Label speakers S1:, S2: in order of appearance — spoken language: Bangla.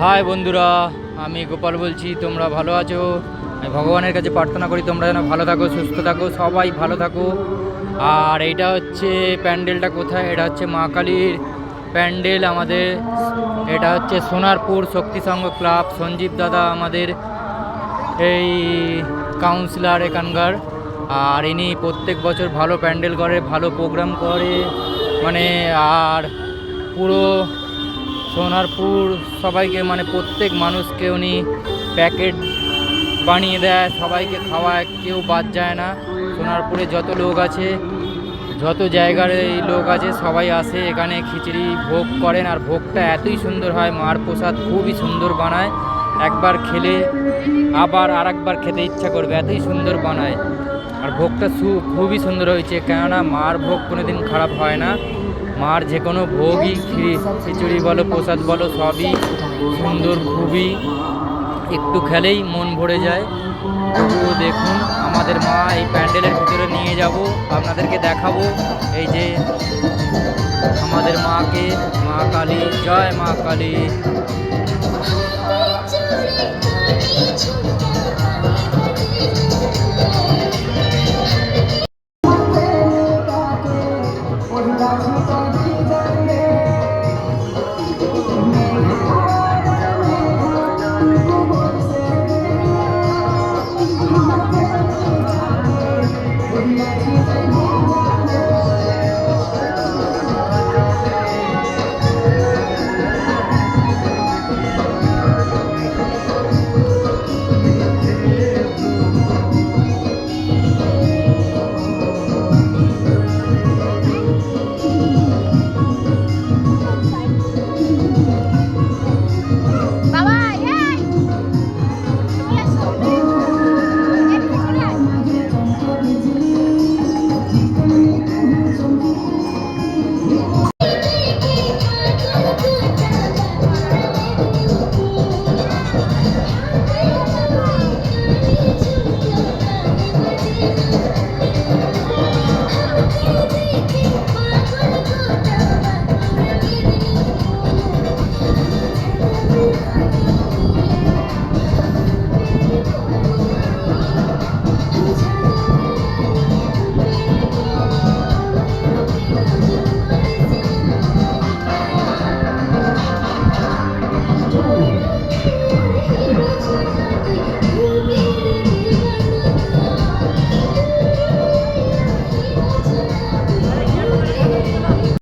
S1: হাই বন্ধুরা, আমি গোপাল বলছি। তোমরা ভালো আছো? আমি ভগবানের কাছে প্রার্থনা করি তোমরা যেন ভালো থাকো, সুস্থ থাকো, সবাই ভালো থাকো। আর এইটা হচ্ছে প্যান্ডেলটা কোথায়, এটা হচ্ছে মা কালীর প্যান্ডেল আমাদের। এটা হচ্ছে সোনারপুর শক্তি সংঘ ক্লাব। সঞ্জীব দাদা আমাদের এই কাউন্সিলর এখানকার। আর ইনি প্রত্যেক বছর ভালো প্যান্ডেল করে, ভালো প্রোগ্রাম করে মানে। আর পুরো সোনারপুর সবাইকে মানে প্রত্যেক মানুষকে উনি প্যাকেট বানিয়ে দেয়, সবাইকে খাওয়ায়, কেউ বাদ যায় না। সোনারপুরে যত লোক আছে, যত জায়গার এই লোক আছে, সবাই আসে এখানে খিচুড়ি ভোগ করেন। আর ভোগটা এতই সুন্দর হয়, মার প্রসাদ খুবই সুন্দর বানায়। একবার খেলে আবার আর একবার খেতে ইচ্ছা করবে, এতই সুন্দর বানায়। আর ভোগটা খুবই সুন্দর হয়েছে, কেননা মার ভোগ কোনোদিন খারাপ হয় না। মার যে কোনো ভোগই, খিচুড়ি বলো, প্রসাদ বলো, সবই সুন্দর, খুবই একটু খেলেই মন ভরে যায়। তবুও দেখুন আমাদের মা, এই প্যান্ডেলের ভিতরে নিয়ে যাব, আপনাদেরকে দেখাবো। এই যে আমাদের মাকে, মা কালী, জয় মা কালী।